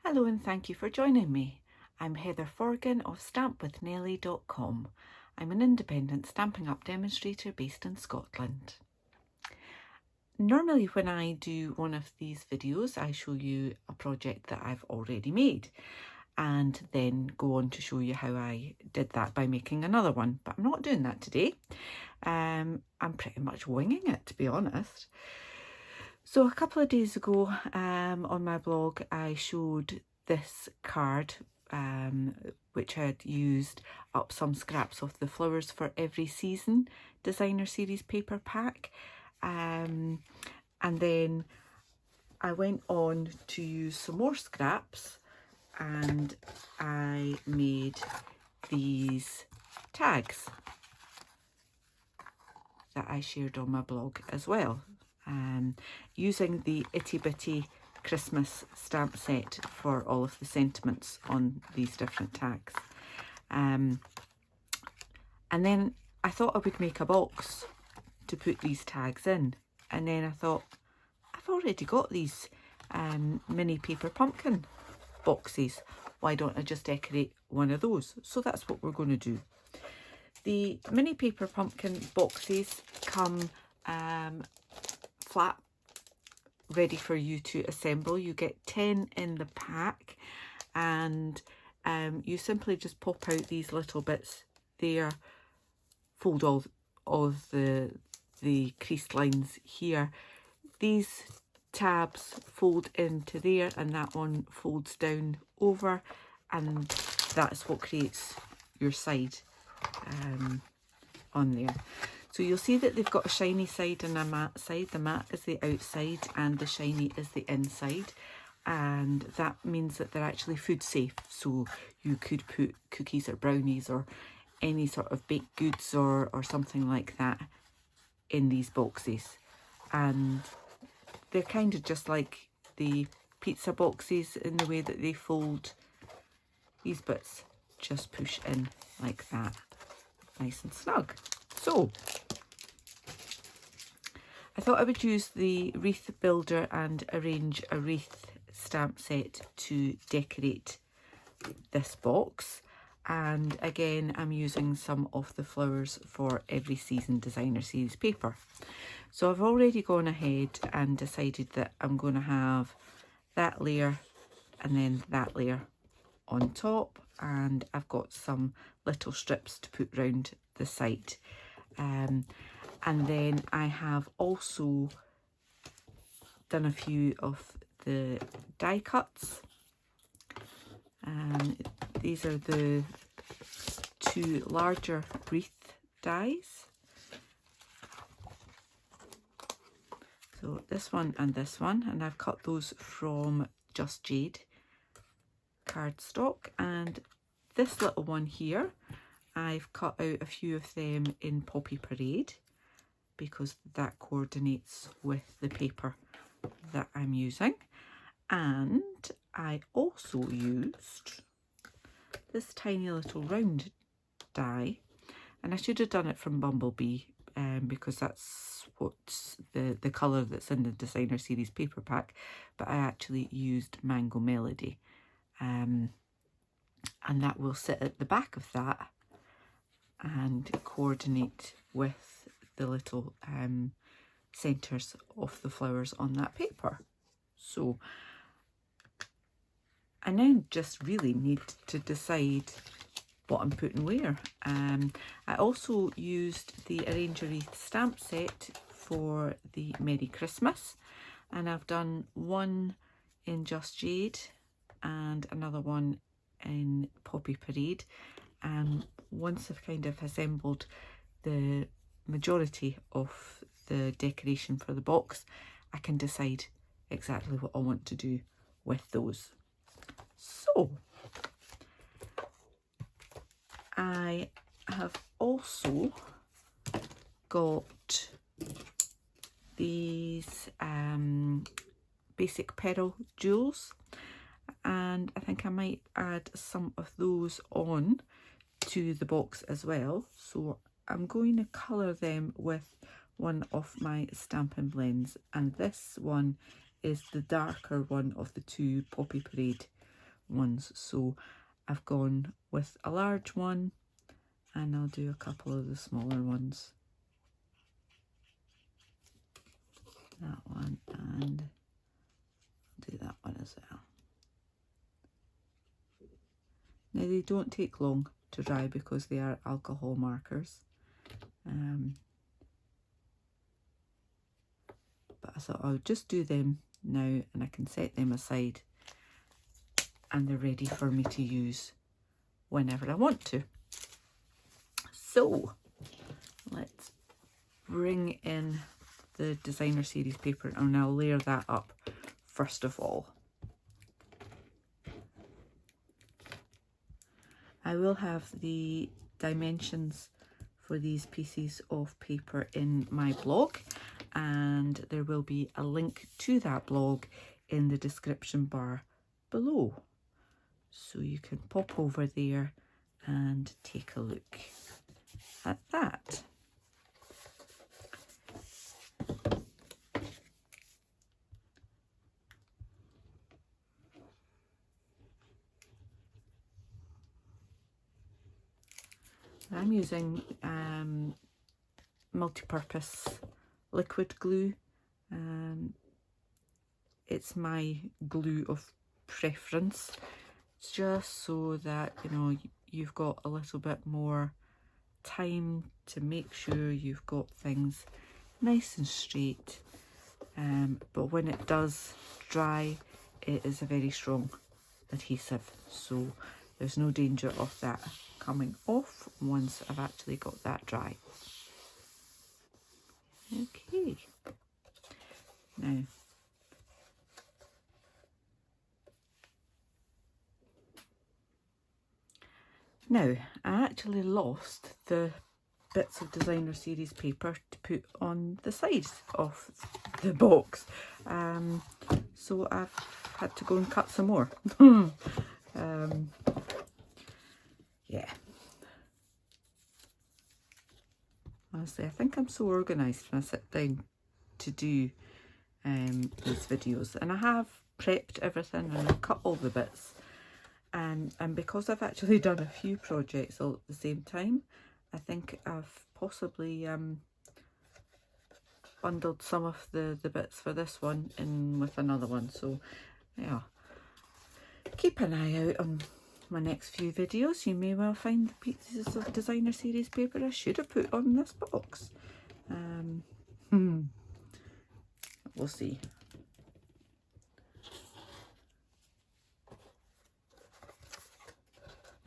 Hello and thank you for joining me. I'm Heather Forgan of stampwithnellie.com. I'm an independent Stampin' Up demonstrator based in Scotland. Normally when I do one of these videos I show you a project that I've already made and then go on to show you how I did that by making another one, but I'm not doing that today. I'm pretty much winging it, to be honest. So a couple of days ago on my blog I showed this card which I had used up some scraps of the Flowers for Every Season designer series paper pack, and then I went on to use some more scraps and I made these tags that I shared on my blog as well, using the Itty Bitty Christmas stamp set for all of the sentiments on these different tags. And then I thought I would make a box to put these tags in, and then I thought I've already got these mini paper pumpkin boxes, why don't I just decorate one of those? So that's what we're going to do. The mini paper pumpkin boxes come flat, ready for you to assemble. You get 10 in the pack, and you simply just pop out these little bits there, fold all of the creased lines here. These tabs fold into there and that one folds down over, and that's what creates your side on there. So you'll see that they've got a shiny side and a matte side. The matte is the outside and the shiny is the inside, and that means that they're actually food safe, so you could put cookies or brownies or any sort of baked goods or something like that in these boxes. And they're kind of just like the pizza boxes in the way that they fold. These bits just push in like that, nice and snug. So I thought I would use the Wreath Builder and Arrange a Wreath stamp set to decorate this box. And again, I'm using some of the Flowers for Every Season designer series paper. So I've already gone ahead and decided that I'm going to have that layer and then that layer on top, and I've got some little strips to put round the side. And then I have also done a few of the die cuts. These are the two larger wreath dies. So this one and this one, and I've cut those from Just Jade cardstock, and this little one here I've cut out a few of them in Poppy Parade because that coordinates with the paper that I'm using. And I also used this tiny little round die, and I should have done it from Bumblebee because that's what's the colour that's in the designer series paper pack, but I actually used Mango Melody, and that will sit at the back of that and coordinate with the little centres of the flowers on that paper. So I now just really need to decide what I'm putting where. I also used the Arrange a Wreath stamp set for the Merry Christmas, and I've done one in Just Jade and another one in Poppy Parade. And once I've kind of assembled the majority of the decoration for the box, I can decide exactly what I want to do with those. So I have also got these basic pearl jewels, and I think I might add some of those on to the box as well. So I'm going to colour them with one of my Stampin' Blends, and this one is the darker one of the two Poppy Parade ones, so I've gone with a large one, and I'll do a couple of the smaller ones. That one, and do that one as well. Now they don't take long to dry because they are alcohol markers. But I thought I'll just do them now, and I can set them aside and they're ready for me to use whenever I want to. So let's bring in the designer series paper, and I'll layer that up first of all. I will have the dimensions for these pieces of paper in my blog, and there will be a link to that blog in the description bar below, so you can pop over there and take a look at that. I'm using multi-purpose liquid glue. It's my glue of preference, just so that, you know, you've got a little bit more time to make sure you've got things nice and straight. But when it does dry, it is a very strong adhesive, so there's no danger of that coming off once I've actually got that dry. Okay, now I actually lost the bits of designer series paper to put on the sides of the box, so I've had to go and cut some more. Yeah, honestly, I think I'm so organised when I sit down to do these videos, and I have prepped everything and I've cut all the bits, and because I've actually done a few projects all at the same time, I think I've possibly bundled some of the bits for this one in with another one. So yeah, keep an eye out on my next few videos. You may well find the pieces of designer series paper I should have put on this box. We'll see.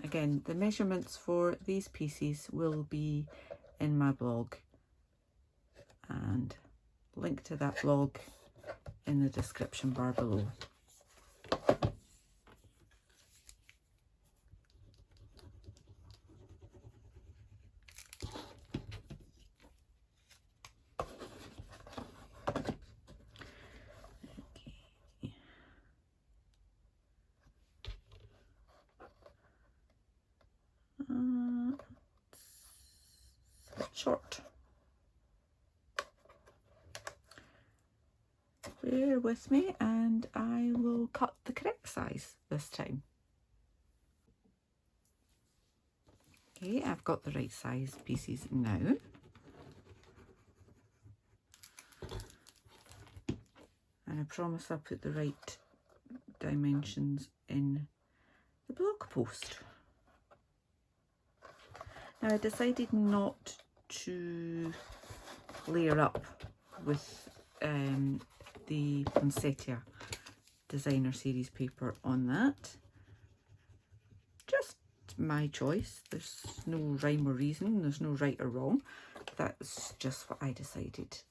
Again, the measurements for these pieces will be in my blog, and link to that blog in the description bar below. Short. Bear with me and I will cut the correct size this time. Okay, I've got the right size pieces now. And I promise I'll put the right dimensions in the blog post. Now I decided not to layer up with the Poinsettia designer series paper on that. Just my choice. There's no rhyme or reason. There's no right or wrong. That's just what I decided.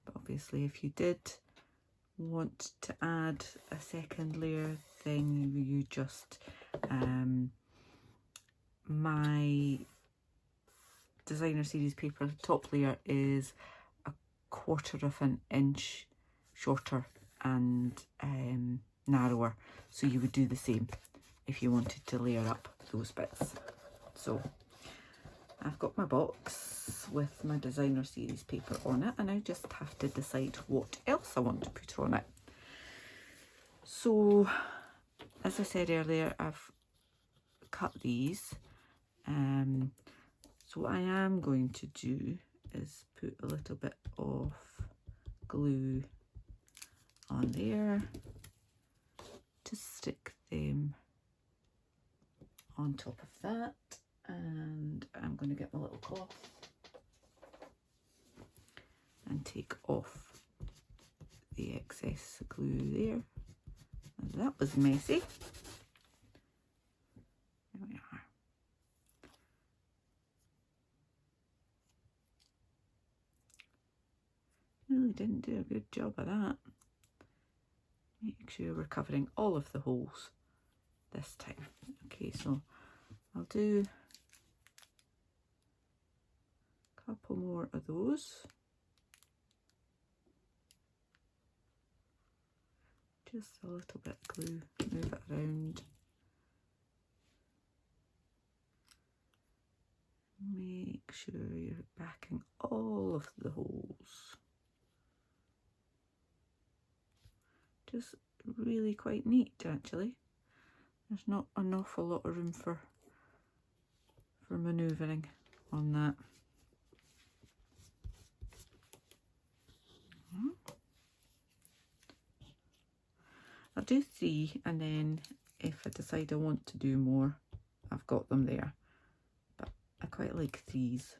But obviously if you did want to add a second layer, then you just my designer series paper, the top layer is 1/4 of an inch shorter and narrower, so you would do the same if you wanted to layer up those bits. So I've got my box with my designer series paper on it, and I just have to decide what else I want to put on it. So, as I said earlier, I've cut these. So what I am going to do is put a little bit of glue on there to stick them on top of that, and I'm going to get my little cloth and take off the excess glue there. And that was messy. There we are. Really didn't do a good job of that. Make sure we're covering all of the holes this time. Okay, so I'll do a couple more of those. Just a little bit of glue, move it around. Make sure you're backing all of the holes. Just really quite neat, actually. There's not an awful lot of room for manoeuvring on that. I'll do 3, and then if I decide I want to do more, I've got them there. But I quite like 3s.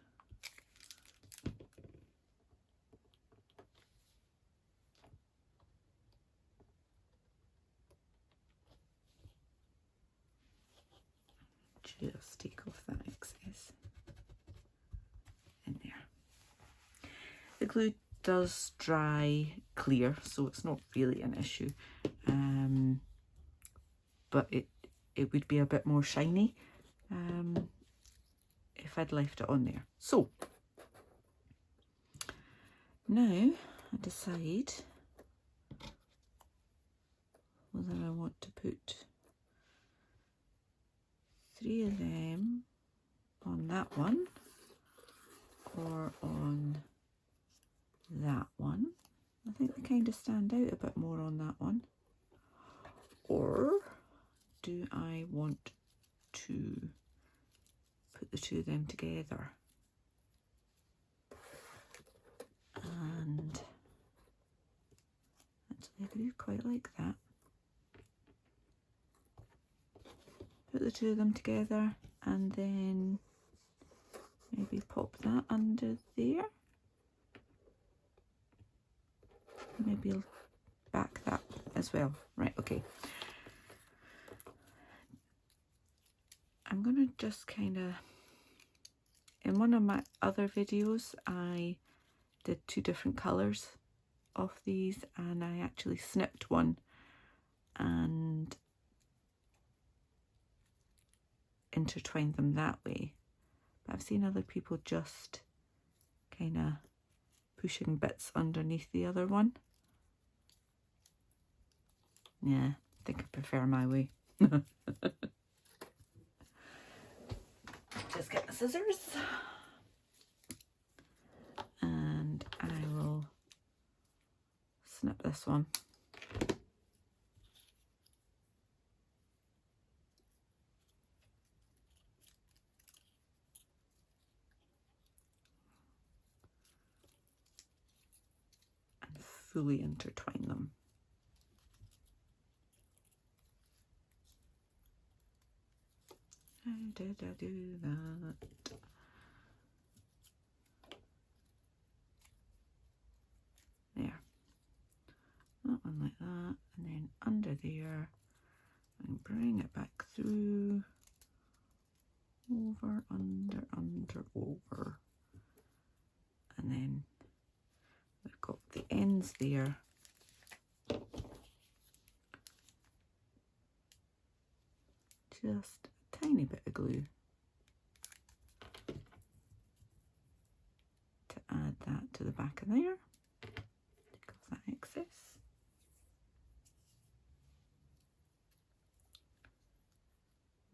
Just take off that excess in there. The glue does dry clear, so it's not really an issue, but it would be a bit more shiny if I'd left it on there. So now I decide whether I want to put 3 of them on that one or on that one. I think they kind of stand out a bit more on that one. Or do I want to put the 2 of them together? And actually I do quite like that. Put the 2 of them together and then maybe pop that under there. Maybe I'll back that as well. Right, okay. I'm going to just kind of, in one of my other videos, I did 2 different colours of these, and I actually snipped one and intertwined them that way. But I've seen other people just kind of pushing bits underneath the other one. Yeah, I think I prefer my way. Just get the scissors and I will snip this one. And fully intertwine them. How did I do that? There. That one like that, and then under there, and bring it back through, over, under, over, and then we've got the ends there. Just a tiny bit of glue to add that to the back of there. Take off that excess.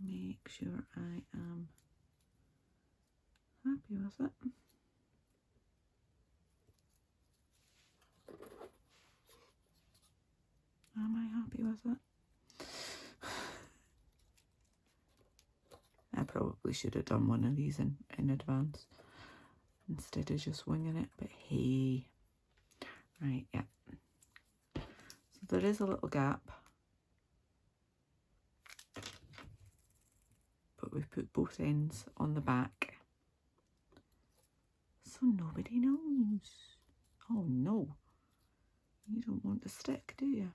Make sure I am happy with it. Am I happy with it. I probably should have done one of these in advance instead of just winging it, but hey. Right, yeah. So there is a little gap, but we've put both ends on the back, so nobody knows. Oh no, you don't want to stick, do you?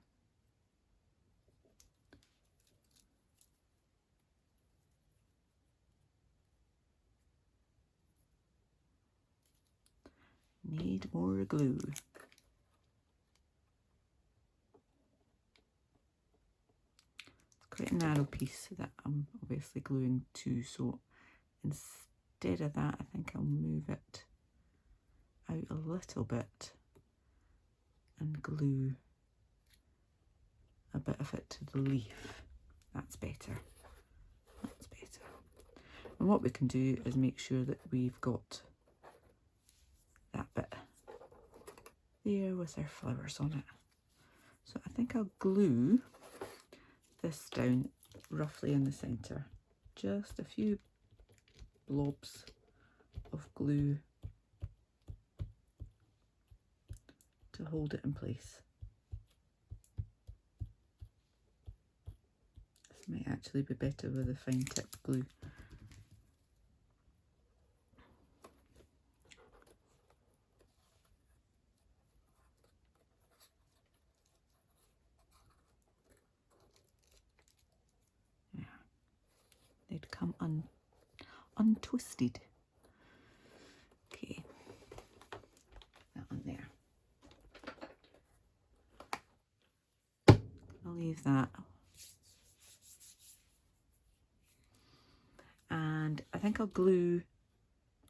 Need more glue. It's quite a narrow piece that I'm obviously gluing to, so instead of that, I think I'll move it out a little bit and glue a bit of it to the leaf. That's better. That's better. And what we can do is make sure that we've got that bit there with our flowers on it. So I think I'll glue this down roughly in the centre. Just a few blobs of glue to hold it in place. This might actually be better with a fine tip glue. Yeah, they'd come untwisted. Okay, that one there. I'll leave that. And I think I'll glue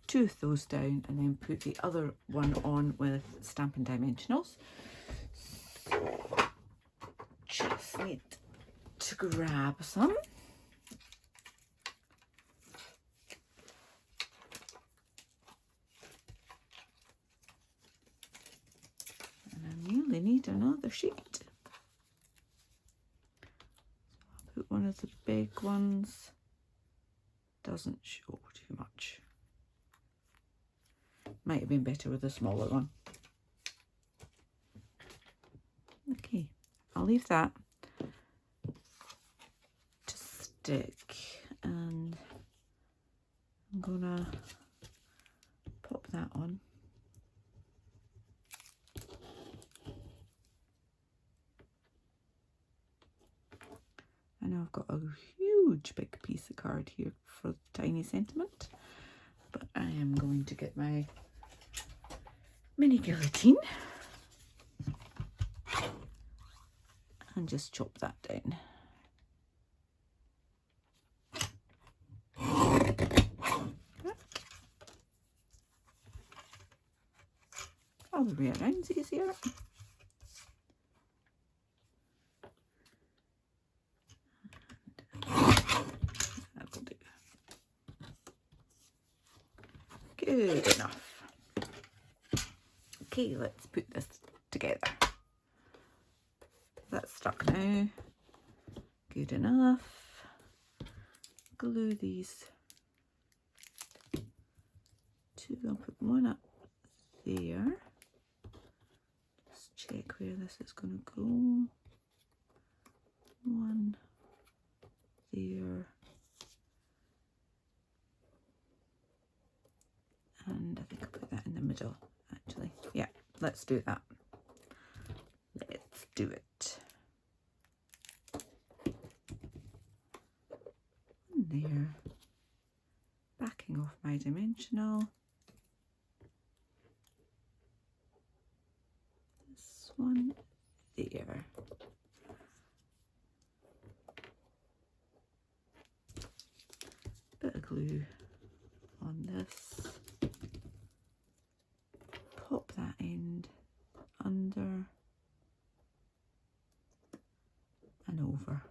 2 of those down and then put the other one on with Stampin' Dimensionals. So just need to grab some. And I nearly need another sheet. So I'll put one of the big ones. Doesn't show too much. Might have been better with a smaller one. Okay, I'll leave that to stick, and I'm gonna pop that on. I know I've got a huge big piece of card here for tiny sentiment, but I am going to get my mini guillotine and just chop that down. Other way around's easier. That'll do. Good enough. Okay, let's put this together. That's stuck now. Good enough. Glue these 2. I'll put one up there. Just check where this is going to go. One there. And I think I'll put that in the middle, actually. Yeah, let's do that. Let's do it. And there. Backing off my dimensional. This one there. Bit of glue on this. Pop that end under and over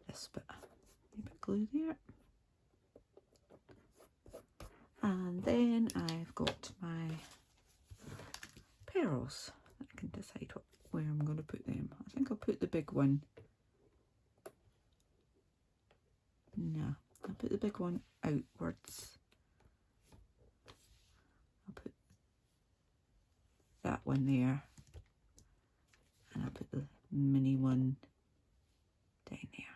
this bit. A bit of glue there. And then I've got my pearls. I can decide what where I'm going to put them. I think I'll put the big one. No, I'll put the big one outwards. I'll put that one there. And I'll put the mini one down there.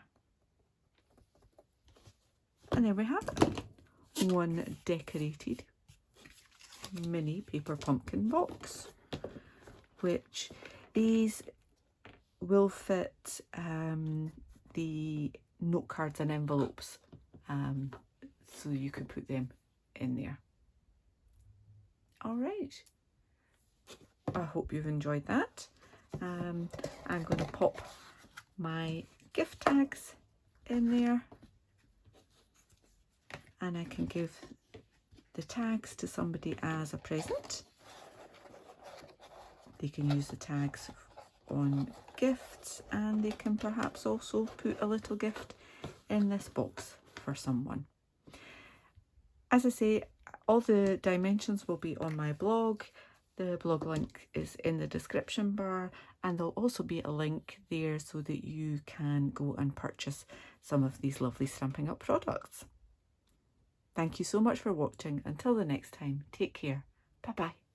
And there we have it. One decorated mini paper pumpkin box, which these will fit the note cards and envelopes, so you can put them in there. All right, I hope you've enjoyed that. I'm going to pop my gift tags in there, and I can give the tags to somebody as a present. They can use the tags on gifts, and they can perhaps also put a little gift in this box for someone. As I say, all the dimensions will be on my blog. The blog link is in the description bar, and there'll also be a link there so that you can go and purchase some of these lovely Stampin' Up products. Thank you so much for watching. Until the next time, take care. Bye bye.